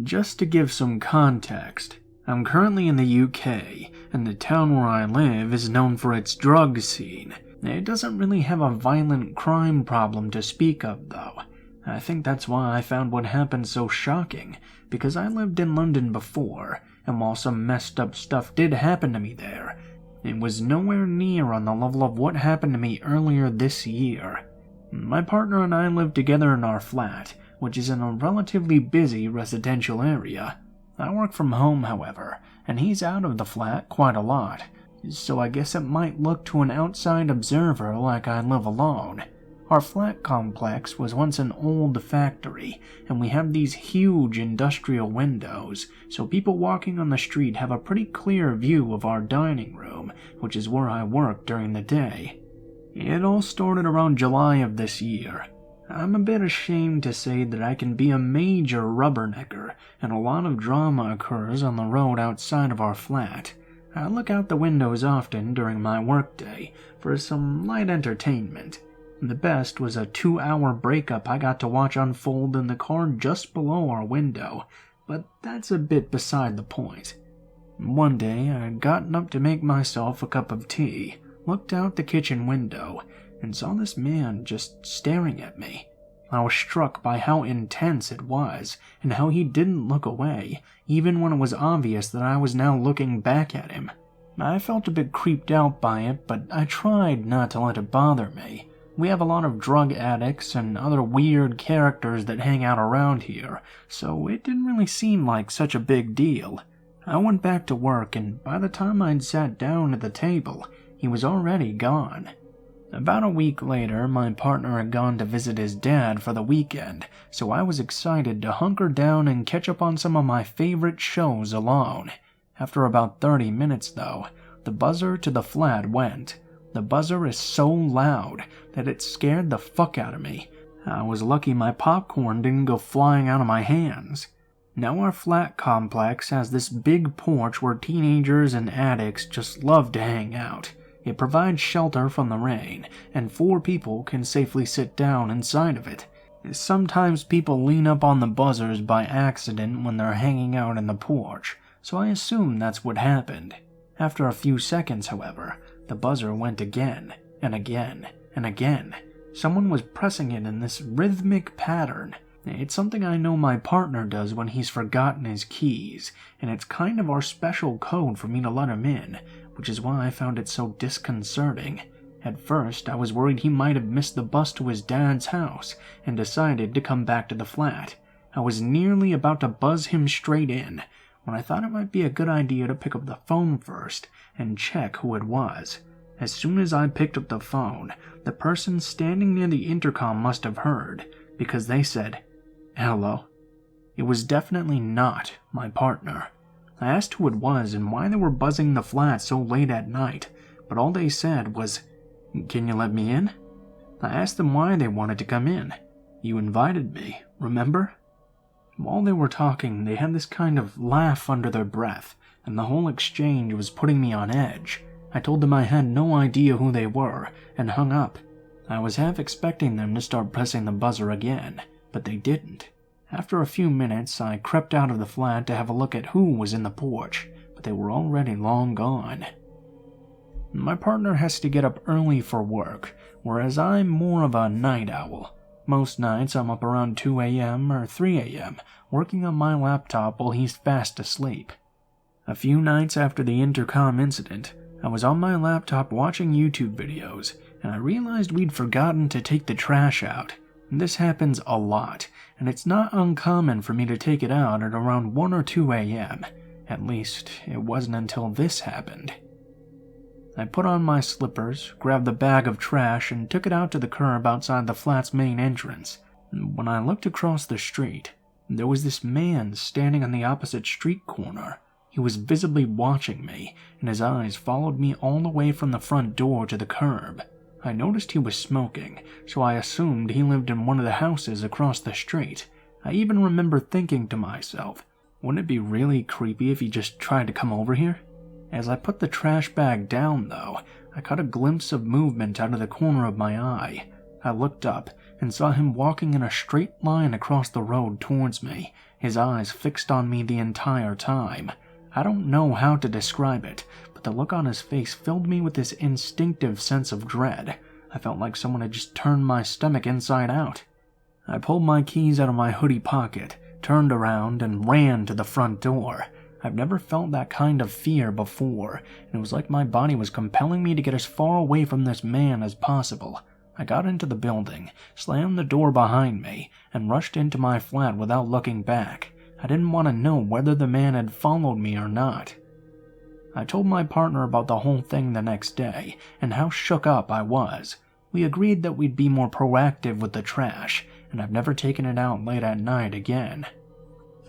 Just to give some context, I'm currently in the UK, and the town where I live is known for its drug scene. It doesn't really have a violent crime problem to speak of, though. I think that's why I found what happened so shocking, because I lived in London before, and while some messed up stuff did happen to me there, it was nowhere near on the level of what happened to me earlier this year. My partner and I live together in our flat, which is in a relatively busy residential area. I work from home, however, and he's out of the flat quite a lot, so I guess it might look to an outside observer like I live alone. Our flat complex was once an old factory, and we have these huge industrial windows, so people walking on the street have a pretty clear view of our dining room, which is where I work during the day. It all started around July of this year. I'm a bit ashamed to say that I can be a major rubbernecker, and a lot of drama occurs on the road outside of our flat. I look out the windows often during my workday for some light entertainment. The best was a 2-hour breakup I got to watch unfold in the car just below our window, but that's a bit beside the point. One day, I'd gotten up to make myself a cup of tea, looked out the kitchen window, and saw this man just staring at me. I was struck by how intense it was, and how he didn't look away, even when it was obvious that I was now looking back at him. I felt a bit creeped out by it, but I tried not to let it bother me. We have a lot of drug addicts and other weird characters that hang out around here, so it didn't really seem like such a big deal. I went back to work, and by the time I'd sat down at the table, he was already gone. About a week later, my partner had gone to visit his dad for the weekend, so I was excited to hunker down and catch up on some of my favorite shows alone. After about 30 minutes, though, the buzzer to the flat went. The buzzer is so loud that it scared the fuck out of me. I was lucky my popcorn didn't go flying out of my hands. Now our flat complex has this big porch where teenagers and addicts just love to hang out. It provides shelter from the rain, and 4 people can safely sit down inside of it. Sometimes people lean up on the buzzers by accident when they're hanging out in the porch, so I assume that's what happened. After a few seconds, however, the buzzer went again, and again, and again. Someone was pressing it in this rhythmic pattern. It's something I know my partner does when he's forgotten his keys, and it's kind of our special code for me to let him in, which is why I found it so disconcerting. At first, I was worried he might have missed the bus to his dad's house and decided to come back to the flat. I was nearly about to buzz him straight in, when I thought it might be a good idea to pick up the phone first and check who it was. As soon as I picked up the phone, the person standing near the intercom must have heard, because they said, "Hello?" It was definitely not my partner. I asked who it was and why they were buzzing the flat so late at night, but all they said was, "Can you let me in?" I asked them why they wanted to come in. "You invited me, remember?" While they were talking, they had this kind of laugh under their breath, and the whole exchange was putting me on edge. I told them I had no idea who they were, and hung up. I was half expecting them to start pressing the buzzer again, but they didn't. After a few minutes, I crept out of the flat to have a look at who was in the porch, but they were already long gone. My partner has to get up early for work, whereas I'm more of a night owl. Most nights I'm up around 2 a.m. or 3 a.m., working on my laptop while he's fast asleep. A few nights after the intercom incident, I was on my laptop watching YouTube videos, and I realized we'd forgotten to take the trash out. This happens a lot, and it's not uncommon for me to take it out at around 1 or 2 a.m. At least, it wasn't until this happened. I put on my slippers, grabbed the bag of trash, and took it out to the curb outside the flat's main entrance. When I looked across the street, there was this man standing on the opposite street corner. He was visibly watching me, and his eyes followed me all the way from the front door to the curb. I noticed he was smoking, so I assumed he lived in one of the houses across the street. I even remember thinking to myself, wouldn't it be really creepy if he just tried to come over here? As I put the trash bag down, though, I caught a glimpse of movement out of the corner of my eye. I looked up and saw him walking in a straight line across the road towards me, his eyes fixed on me the entire time. I don't know how to describe it, but the look on his face filled me with this instinctive sense of dread. I felt like someone had just turned my stomach inside out. I pulled my keys out of my hoodie pocket, turned around, and ran to the front door. I've never felt that kind of fear before, and it was like my body was compelling me to get as far away from this man as possible. I got into the building, slammed the door behind me, and rushed into my flat without looking back. I didn't want to know whether the man had followed me or not. I told my partner about the whole thing the next day, and how shook up I was. We agreed that we'd be more proactive with the trash, and I've never taken it out late at night again.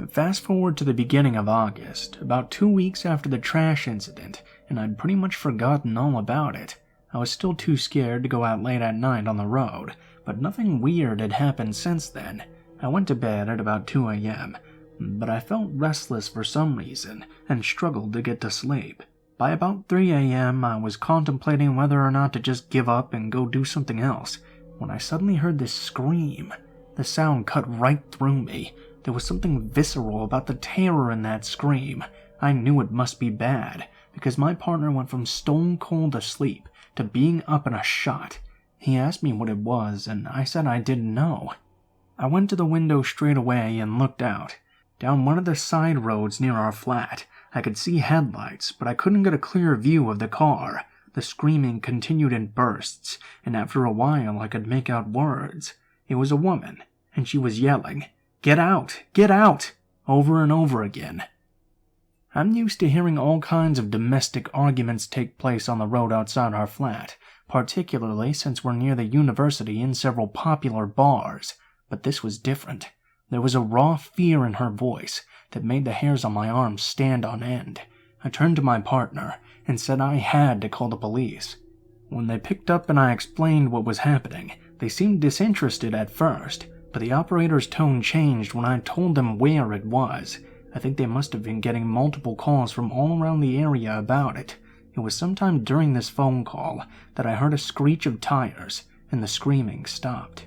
Fast forward to the beginning of August, about 2 weeks after the trash incident, and I'd pretty much forgotten all about it. I was still too scared to go out late at night on the road, but nothing weird had happened since then. I went to bed at about 2 a.m., but I felt restless for some reason and struggled to get to sleep. By about 3 a.m., I was contemplating whether or not to just give up and go do something else, when I suddenly heard this scream. The sound cut right through me. There was something visceral about the terror in that scream. I knew it must be bad, because my partner went from stone cold asleep to being up in a shot. He asked me what it was, and I said I didn't know. I went to the window straight away and looked out. Down one of the side roads near our flat, I could see headlights, but I couldn't get a clear view of the car. The screaming continued in bursts, and after a while I could make out words. It was a woman, and she was yelling, "Get out! Get out!" over and over again. I'm used to hearing all kinds of domestic arguments take place on the road outside our flat, particularly since we're near the university and several popular bars, but this was different. There was a raw fear in her voice that made the hairs on my arms stand on end. I turned to my partner and said I had to call the police. When they picked up and I explained what was happening, they seemed disinterested at first, but the operator's tone changed when I told them where it was. I think they must have been getting multiple calls from all around the area about it. It was sometime during this phone call that I heard a screech of tires, and the screaming stopped.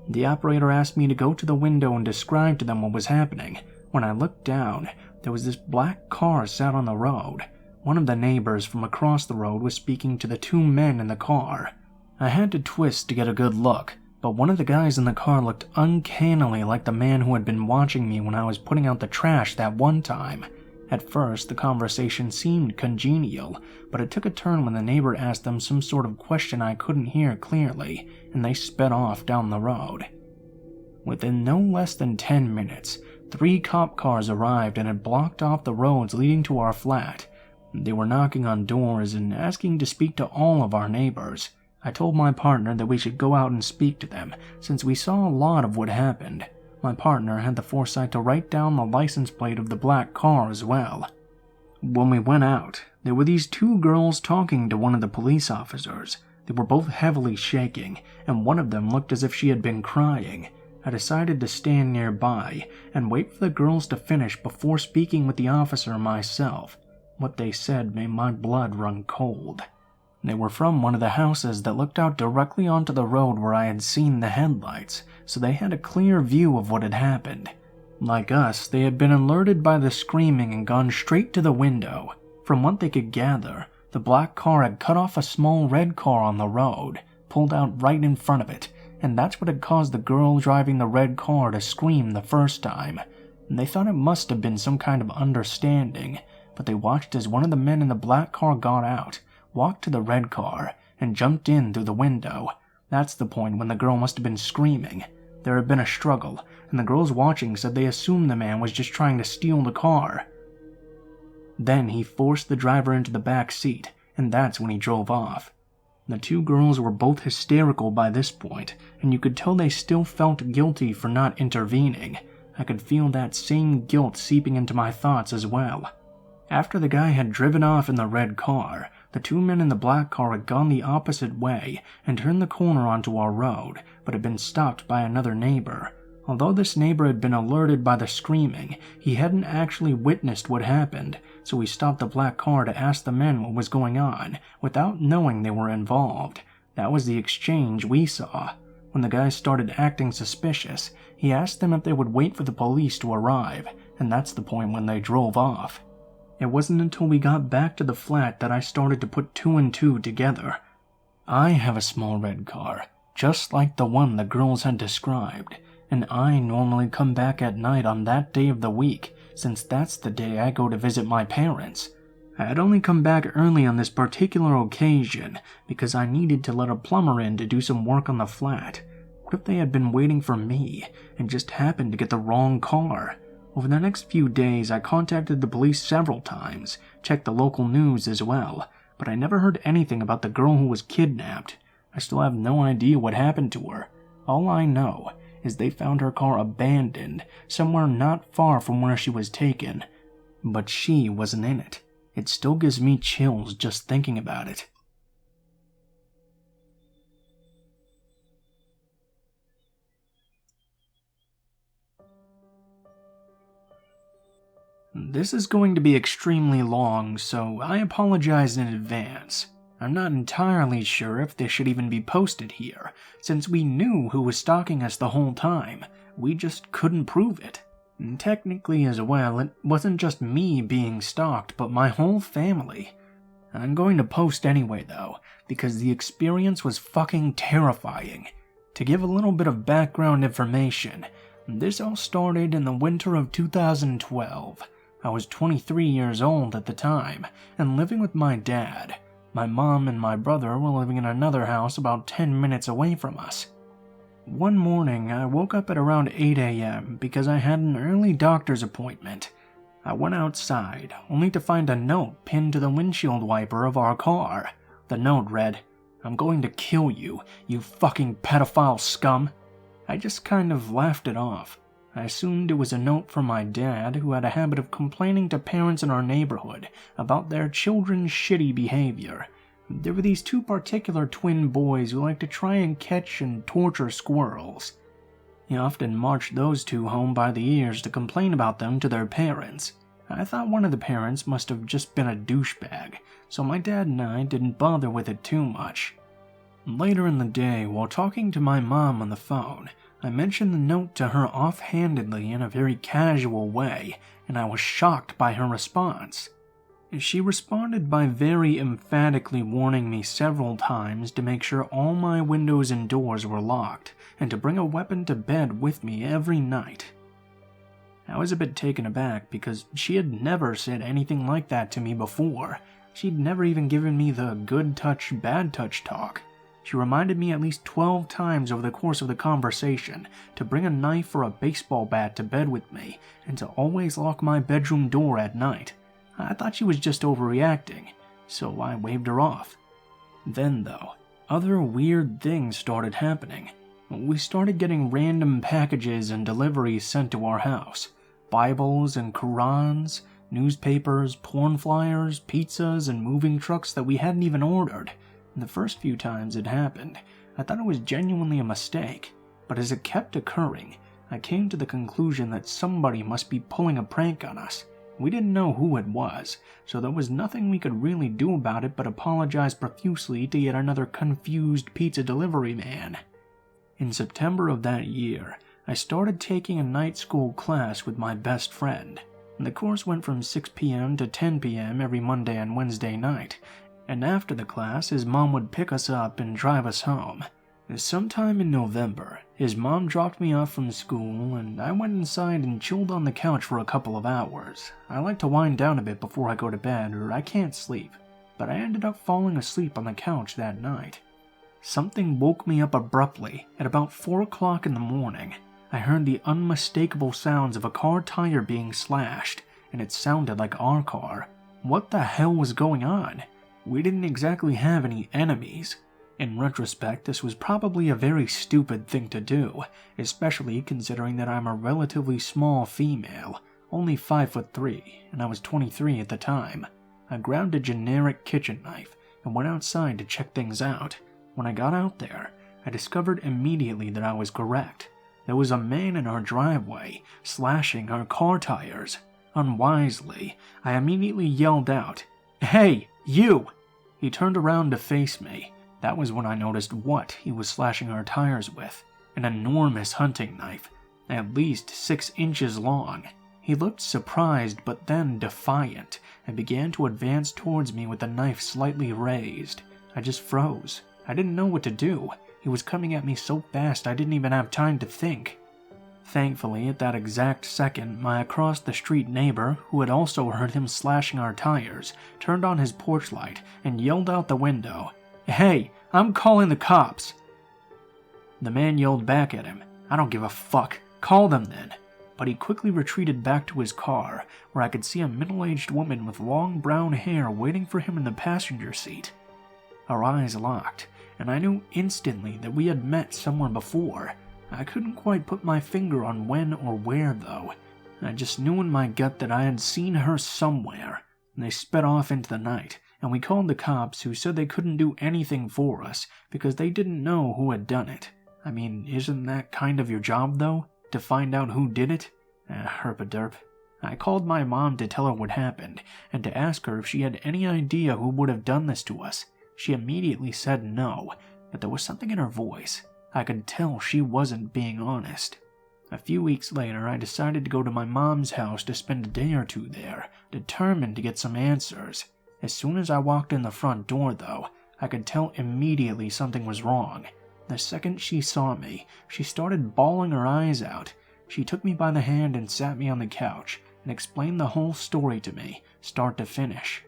The operator asked me to go to the window and describe to them what was happening. When I looked down, there was this black car sat on the road. One of the neighbors from across the road was speaking to the two men in the car. I had to twist to get a good look, but one of the guys in the car looked uncannily like the man who had been watching me when I was putting out the trash that one time. At first, the conversation seemed congenial, but it took a turn when the neighbor asked them some sort of question I couldn't hear clearly, and they sped off down the road. Within no less than 10 minutes, 3 cop cars arrived and had blocked off the roads leading to our flat. They were knocking on doors and asking to speak to all of our neighbors. I told my partner that we should go out and speak to them, since we saw a lot of what happened. My partner had the foresight to write down the license plate of the black car as well. When we went out, there were these 2 girls talking to one of the police officers. They were both heavily shaking, and one of them looked as if she had been crying. I decided to stand nearby and wait for the girls to finish before speaking with the officer myself. What they said made my blood run cold. They were from one of the houses that looked out directly onto the road where I had seen the headlights, so they had a clear view of what had happened. Like us, they had been alerted by the screaming and gone straight to the window. From what they could gather, the black car had cut off a small red car on the road, pulled out right in front of it, and that's what had caused the girl driving the red car to scream the first time. They thought it must have been some kind of understanding, but they watched as one of the men in the black car got out, walked to the red car, and jumped in through the window. That's the point when the girl must have been screaming. There had been a struggle, and the girls watching said they assumed the man was just trying to steal the car. Then he forced the driver into the back seat, and that's when he drove off. The 2 girls were both hysterical by this point, and you could tell they still felt guilty for not intervening. I could feel that same guilt seeping into my thoughts as well. After the guy had driven off in the red car, the 2 men in the black car had gone the opposite way and turned the corner onto our road, but had been stopped by another neighbor. Although this neighbor had been alerted by the screaming, he hadn't actually witnessed what happened, so he stopped the black car to ask the men what was going on, without knowing they were involved. That was the exchange we saw. When the guy started acting suspicious, he asked them if they would wait for the police to arrive, and that's the point when they drove off. It wasn't until we got back to the flat that I started to put two and two together. I have a small red car, just like the one the girls had described, and I normally come back at night on that day of the week, since that's the day I go to visit my parents. I had only come back early on this particular occasion because I needed to let a plumber in to do some work on the flat. What if they had been waiting for me and just happened to get the wrong car? Over the next few days, I contacted the police several times, checked the local news as well, but I never heard anything about the girl who was kidnapped. I still have no idea what happened to her. All I know is they found her car abandoned somewhere not far from where she was taken, but she wasn't in it. It still gives me chills just thinking about it. This is going to be extremely long, so I apologize in advance. I'm not entirely sure if this should even be posted here, since we knew who was stalking us the whole time. We just couldn't prove it. And technically as well, it wasn't just me being stalked, but my whole family. I'm going to post anyway though, because the experience was fucking terrifying. To give a little bit of background information, this all started in the winter of 2012. I was 23 years old at the time, and living with my dad. My mom and my brother were living in another house about 10 minutes away from us. One morning, I woke up at around 8 a.m. because I had an early doctor's appointment. I went outside, only to find a note pinned to the windshield wiper of our car. The note read, "I'm going to kill you, you fucking pedophile scum." I just kind of laughed it off. I assumed it was a note from my dad, who had a habit of complaining to parents in our neighborhood about their children's shitty behavior. There were these two particular twin boys who liked to try and catch and torture squirrels. He often marched those two home by the ears to complain about them to their parents. I thought one of the parents must have just been a douchebag, so my dad and I didn't bother with it too much. Later in the day, while talking to my mom on the phone, I mentioned the note to her offhandedly in a very casual way, and I was shocked by her response. She responded by very emphatically warning me several times to make sure all my windows and doors were locked, and to bring a weapon to bed with me every night. I was a bit taken aback because she had never said anything like that to me before. She'd never even given me the good touch, bad touch talk. She reminded me at least 12 times over the course of the conversation to bring a knife or a baseball bat to bed with me, and to always lock my bedroom door at night. I thought she was just overreacting, so I waved her off. Then though, other weird things started happening. We started getting random packages and deliveries sent to our house. Bibles and Qurans, newspapers, porn flyers, pizzas, and moving trucks that we hadn't even ordered. The first few times it happened, I thought it was genuinely a mistake, but as it kept occurring, I came to the conclusion that somebody must be pulling a prank on us. We didn't know who it was, so there was nothing we could really do about it but apologize profusely to yet another confused pizza delivery man. In September of that year, I started taking a night school class with my best friend. The course went from 6 p.m. to 10 p.m. every Monday and Wednesday night, and after the class, his mom would pick us up and drive us home. Sometime in November, his mom dropped me off from school, and I went inside and chilled on the couch for a couple of hours. I like to wind down a bit before I go to bed, or I can't sleep, but I ended up falling asleep on the couch that night. Something woke me up abruptly at about 4 o'clock in the morning. I heard the unmistakable sounds of a car tire being slashed, and it sounded like our car. What the hell was going on? We didn't exactly have any enemies. In retrospect, this was probably a very stupid thing to do, especially considering that I'm a relatively small female, only 5'3", and I was 23 at the time. I grabbed a generic kitchen knife and went outside to check things out. When I got out there, I discovered immediately that I was correct. There was a man in our driveway, slashing our car tires. Unwisely, I immediately yelled out, "Hey, you!" He turned around to face me. That was when I noticed what he was slashing our tires with. An enormous hunting knife, at least 6 inches long. He looked surprised but then defiant, and began to advance towards me with the knife slightly raised. I just froze. I didn't know what to do. He was coming at me so fast I didn't even have time to think. Thankfully, at that exact second, my across-the-street neighbor, who had also heard him slashing our tires, turned on his porch light and yelled out the window, "Hey, I'm calling the cops!" The man yelled back at him, "I don't give a fuck. Call them then." But he quickly retreated back to his car, where I could see a middle-aged woman with long brown hair waiting for him in the passenger seat. Our eyes locked, and I knew instantly that we had met somewhere before. I couldn't quite put my finger on when or where, though. I just knew in my gut that I had seen her somewhere. They sped off into the night, and we called the cops, who said they couldn't do anything for us because they didn't know who had done it. I mean, isn't that kind of your job, though? To find out who did it? Herpaderp. I called my mom to tell her what happened, and to ask her if she had any idea who would have done this to us. She immediately said no, but there was something in her voice. I could tell she wasn't being honest. A few weeks later, I decided to go to my mom's house to spend a day or two there, determined to get some answers. As soon as I walked in the front door, though, I could tell immediately something was wrong. The second she saw me, she started bawling her eyes out. She took me by the hand and sat me on the couch and explained the whole story to me, start to finish.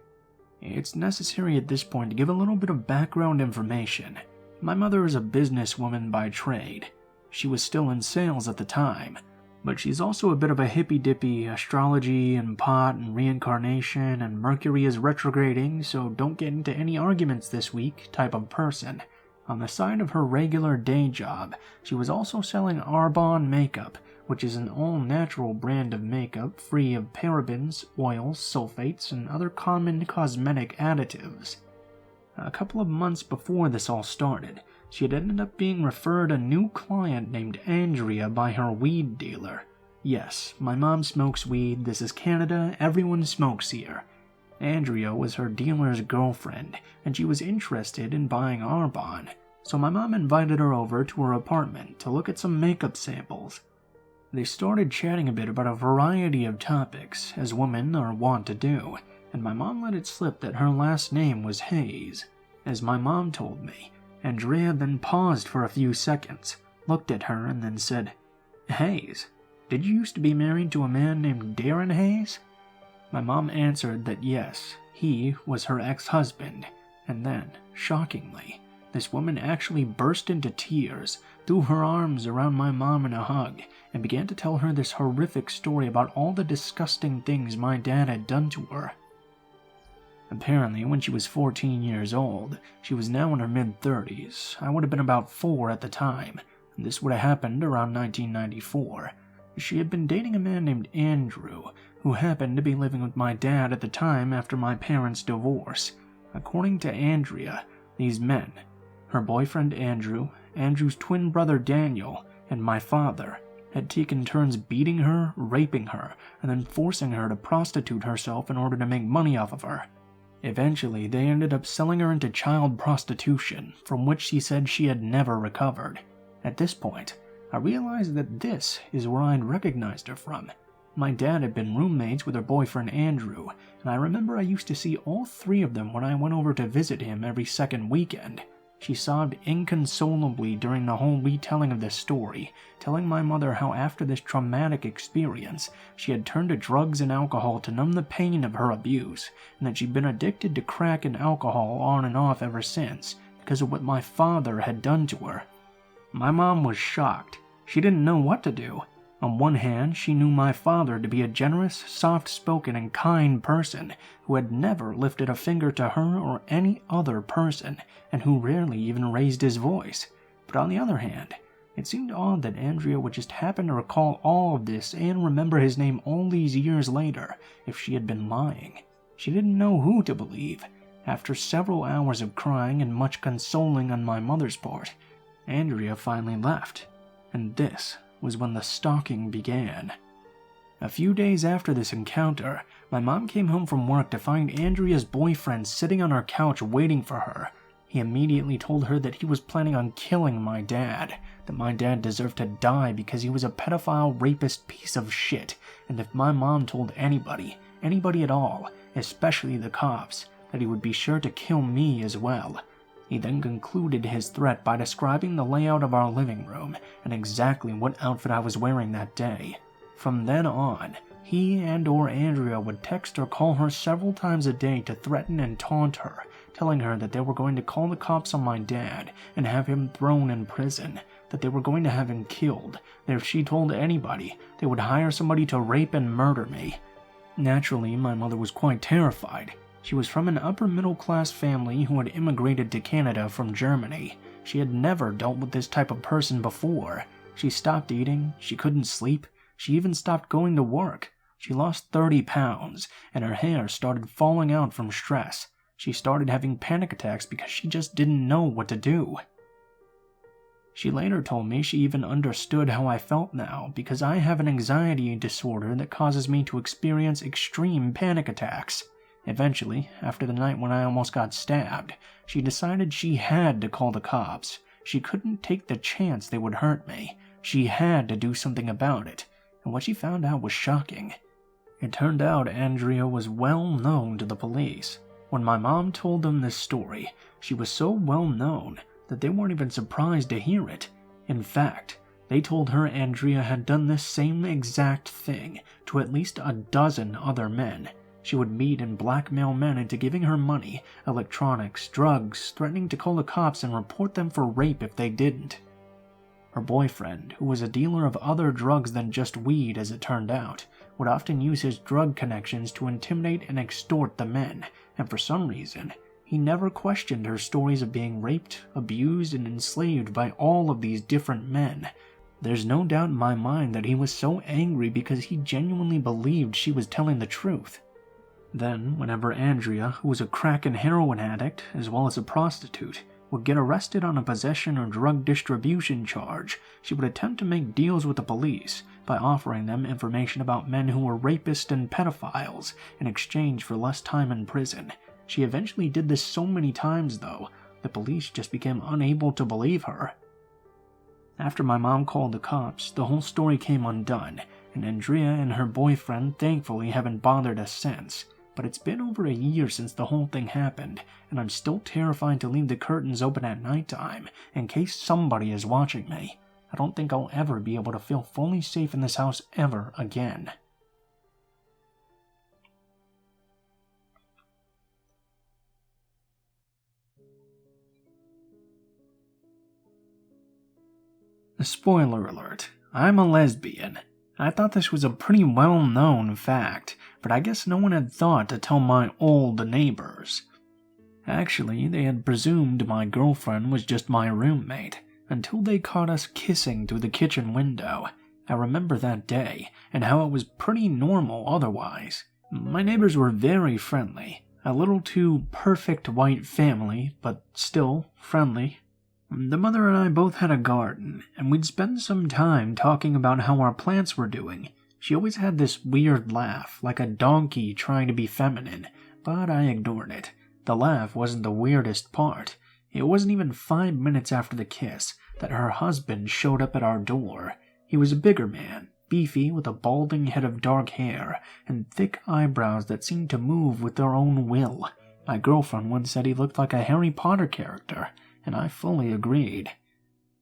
It's necessary at this point to give a little bit of background information. My mother is a businesswoman by trade. She was still in sales at the time, but she's also a bit of a hippy-dippy astrology and pot and reincarnation and Mercury is retrograding, so don't get into any arguments this week type of person. On the side of her regular day job, she was also selling Arbonne makeup, which is an all-natural brand of makeup free of parabens, oils, sulfates, and other common cosmetic additives. A couple of months before this all started, she had ended up being referred a new client named Andrea by her weed dealer. Yes, my mom smokes weed, this is Canada, everyone smokes here. Andrea was her dealer's girlfriend, and she was interested in buying Arbonne, so my mom invited her over to her apartment to look at some makeup samples. They started chatting a bit about a variety of topics, as women are wont to do, and my mom let it slip that her last name was Hayes. As my mom told me, Andrea then paused for a few seconds, looked at her, and then said, "Hayes, did you used to be married to a man named Darren Hayes?" My mom answered that yes, he was her ex-husband, and then, shockingly, this woman actually burst into tears, threw her arms around my mom in a hug, and began to tell her this horrific story about all the disgusting things my dad had done to her. Apparently, when she was 14 years old, she was now in her mid-30s. I would have been about 4 at the time, and this would have happened around 1994. She had been dating a man named Andrew, who happened to be living with my dad at the time after my parents' divorce. According to Andrea, these men, her boyfriend Andrew, Andrew's twin brother Daniel, and my father, had taken turns beating her, raping her, and then forcing her to prostitute herself in order to make money off of her. Eventually, they ended up selling her into child prostitution, from which she said she had never recovered. At this point, I realized that this is where I'd recognized her from. My dad had been roommates with her boyfriend Andrew, and I remember I used to see all 3 of them when I went over to visit him every second weekend. She sobbed inconsolably during the whole retelling of this story, telling my mother how after this traumatic experience, she had turned to drugs and alcohol to numb the pain of her abuse, and that she'd been addicted to crack and alcohol on and off ever since, because of what my father had done to her. My mom was shocked. She didn't know what to do. On one hand, she knew my father to be a generous, soft-spoken, and kind person who had never lifted a finger to her or any other person, and who rarely even raised his voice. But on the other hand, it seemed odd that Andrea would just happen to recall all of this and remember his name all these years later, if she had been lying. She didn't know who to believe. After several hours of crying and much consoling on my mother's part, Andrea finally left, and this was when the stalking began. A few days after this encounter, my mom came home from work to find Andrea's boyfriend sitting on her couch waiting for her. He immediately told her that he was planning on killing my dad, that my dad deserved to die because he was a pedophile rapist piece of shit, and if my mom told anybody at all, especially the cops, that he would be sure to kill me as well. He then concluded his threat by describing the layout of our living room and exactly what outfit I was wearing that day. From then on, he and/or Andrea would text or call her several times a day to threaten and taunt her, telling her that they were going to call the cops on my dad and have him thrown in prison, that they were going to have him killed, that if she told anybody, they would hire somebody to rape and murder me. Naturally, my mother was quite terrified. She was from an upper-middle-class family who had immigrated to Canada from Germany. She had never dealt with this type of person before. She stopped eating, she couldn't sleep, she even stopped going to work. She lost 30 pounds, and her hair started falling out from stress. She started having panic attacks because she just didn't know what to do. She later told me she even understood how I felt now because I have an anxiety disorder that causes me to experience extreme panic attacks. Eventually, after the night when I almost got stabbed, she decided she had to call the cops. She couldn't take the chance they would hurt me. She had to do something about it, and what she found out was shocking. It turned out Andrea was well known to the police. When my mom told them this story, she was so well known that they weren't even surprised to hear it. In fact, they told her Andrea had done this same exact thing to at least a dozen other men. She would meet and blackmail men into giving her money, electronics, drugs, threatening to call the cops and report them for rape if they didn't. Her boyfriend, who was a dealer of other drugs than just weed as it turned out, would often use his drug connections to intimidate and extort the men, and for some reason, he never questioned her stories of being raped, abused, and enslaved by all of these different men. There's no doubt in my mind that he was so angry because he genuinely believed she was telling the truth. Then, whenever Andrea, who was a crack and heroin addict, as well as a prostitute, would get arrested on a possession or drug distribution charge, she would attempt to make deals with the police by offering them information about men who were rapists and pedophiles in exchange for less time in prison. She eventually did this so many times, though, the police just became unable to believe her. After my mom called the cops, the whole story came undone, and Andrea and her boyfriend thankfully haven't bothered us since. But it's been over a year since the whole thing happened, and I'm still terrified to leave the curtains open at nighttime in case somebody is watching me. I don't think I'll ever be able to feel fully safe in this house ever again. Spoiler alert, I'm a lesbian. I thought this was a pretty well-known fact, but I guess no one had thought to tell my old neighbors. Actually, they had presumed my girlfriend was just my roommate, until they caught us kissing through the kitchen window. I remember that day, and how it was pretty normal otherwise. My neighbors were very friendly, a little too perfect white family, but still friendly. The mother and I both had a garden, and we'd spend some time talking about how our plants were doing. She always had this weird laugh, like a donkey trying to be feminine, but I ignored it. The laugh wasn't the weirdest part. It wasn't even 5 minutes after the kiss that her husband showed up at our door. He was a bigger man, beefy with a balding head of dark hair and thick eyebrows that seemed to move with their own will. My girlfriend once said he looked like a Harry Potter character, and I fully agreed.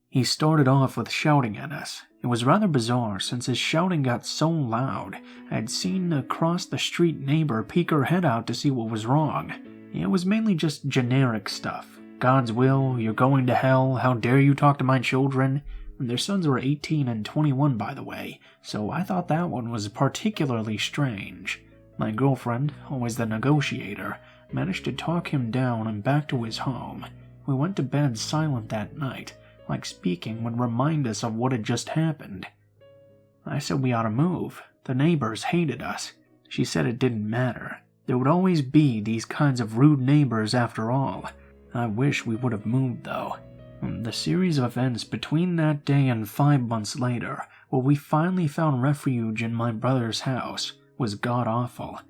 He started off with shouting at us. It was rather bizarre since his shouting got so loud. I had seen a cross-the-street neighbor peek her head out to see what was wrong. It was mainly just generic stuff. God's will, you're going to hell, how dare you talk to my children? Their sons were 18 and 21, by the way, so I thought that one was particularly strange. My girlfriend, always the negotiator, managed to talk him down and back to his home. We went to bed silent that night, like speaking would remind us of what had just happened. I said we ought to move. The neighbors hated us. She said it didn't matter. There would always be these kinds of rude neighbors after all. I wish we would have moved, though. The series of events between that day and 5 months later, where we finally found refuge in my brother's house, was god-awful.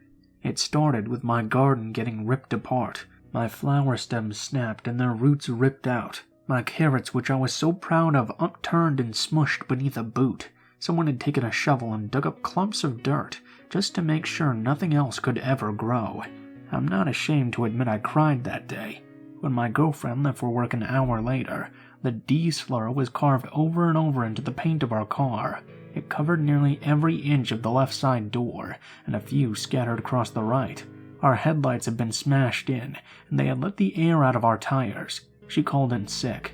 It started with my garden getting ripped apart, My flower stems snapped and their roots ripped out. My carrots, which I was so proud of, upturned and smushed beneath a boot. Someone had taken a shovel and dug up clumps of dirt just to make sure nothing else could ever grow. I'm not ashamed to admit I cried that day. When my girlfriend left for work an hour later, the D slur was carved over and over into the paint of our car. It covered nearly every inch of the left side door, and a few scattered across the right. Our headlights had been smashed in, and they had let the air out of our tires. She called in sick.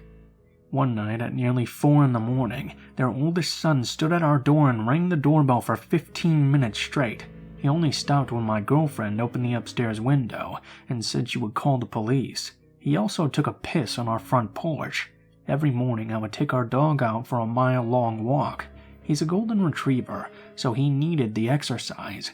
One night at nearly 4 a.m, their oldest son stood at our door and rang the doorbell for 15 minutes straight. He only stopped when my girlfriend opened the upstairs window and said she would call the police. He also took a piss on our front porch. Every morning I would take our dog out for a mile-long walk. He's a golden retriever, so he needed the exercise.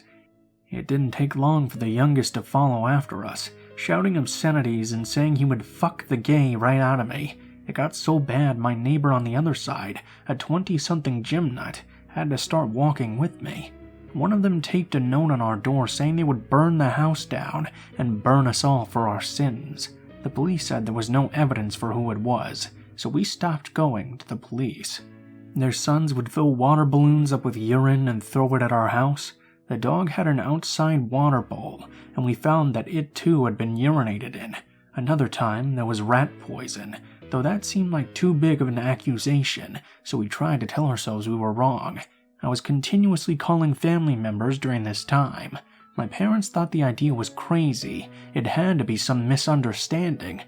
It didn't take long for the youngest to follow after us, shouting obscenities and saying he would fuck the gay right out of me. It got so bad my neighbor on the other side, a 20-something gym nut, had to start walking with me. One of them taped a note on our door saying they would burn the house down and burn us all for our sins. The police said there was no evidence for who it was, so we stopped going to the police. Their sons would fill water balloons up with urine and throw it at our house. The dog had an outside water bowl, and we found that it too had been urinated in. Another time, there was rat poison, though that seemed like too big of an accusation, so we tried to tell ourselves we were wrong. I was continuously calling family members during this time. My parents thought the idea was crazy. It had to be some misunderstanding.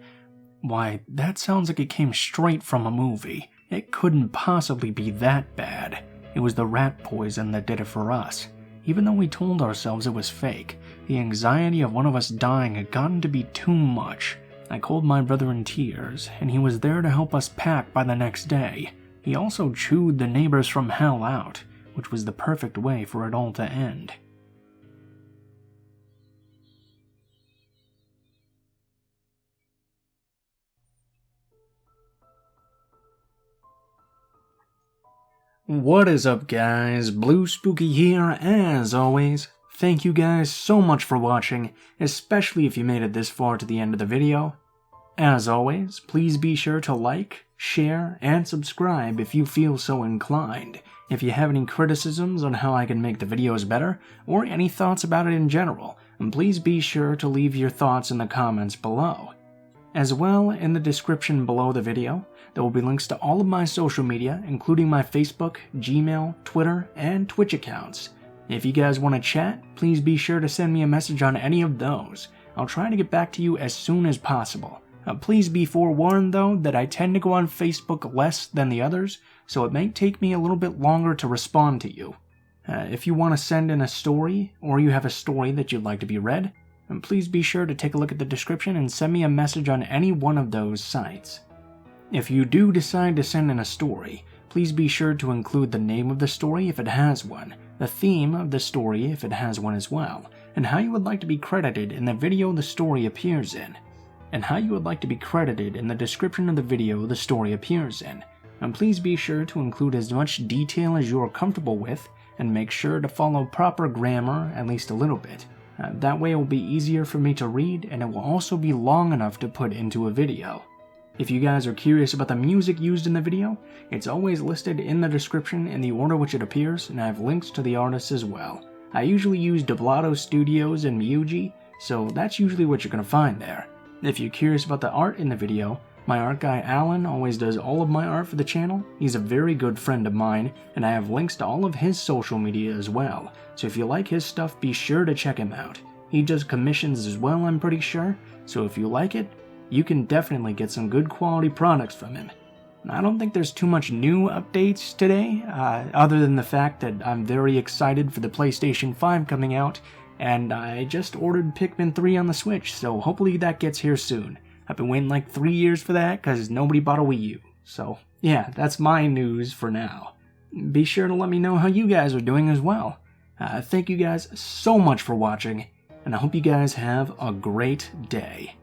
Why, that sounds like it came straight from a movie. It couldn't possibly be that bad. It was the rat poison that did it for us. Even though we told ourselves it was fake, the anxiety of one of us dying had gotten to be too much. I called my brother in tears, and he was there to help us pack by the next day. He also chewed the neighbors from hell out, which was the perfect way for it all to end. What is up, guys? Blue Spooky here, as always. Thank you guys so much for watching, especially if you made it this far to the end of the video. As always, please be sure to like, share, and subscribe if you feel so inclined. If you have any criticisms on how I can make the videos better, or any thoughts about it in general, please be sure to leave your thoughts in the comments below. As well, in the description below the video, there will be links to all of my social media, including my Facebook, Gmail, Twitter, and Twitch accounts. If you guys want to chat, please be sure to send me a message on any of those. I'll try to get back to you as soon as possible. Please be forewarned, though, that I tend to go on Facebook less than the others, so it may take me a little bit longer to respond to you. If you want to send in a story, or you have a story that you'd like to be read, please be sure to take a look at the description and send me a message on any one of those sites. If you do decide to send in a story, please be sure to include the name of the story if it has one, the theme of the story if it has one as well, and how you would like to be credited in the video the story appears in, and how you would like to be credited in the description of the video the story appears in. And please be sure to include as much detail as you are comfortable with, and make sure to follow proper grammar at least a little bit. That way it will be easier for me to read, and it will also be long enough to put into a video. If you guys are curious about the music used in the video, it's always listed in the description in the order which it appears, and I have links to the artists as well. I usually use Doblato Studios and Miyuji, so that's usually what you're going to find there. If you're curious about the art in the video, my art guy Alan always does all of my art for the channel. He's a very good friend of mine, and I have links to all of his social media as well, so if you like his stuff, be sure to check him out. He does commissions as well, I'm pretty sure, so if you like it, you can definitely get some good quality products from him. I don't think there's too much new updates today, other than the fact that I'm very excited for the PlayStation 5 coming out, and I just ordered Pikmin 3 on the Switch, so hopefully that gets here soon. I've been waiting like 3 years for that because nobody bought a Wii U. So yeah, that's my news for now. Be sure to let me know how you guys are doing as well. Thank you guys so much for watching, and I hope you guys have a great day.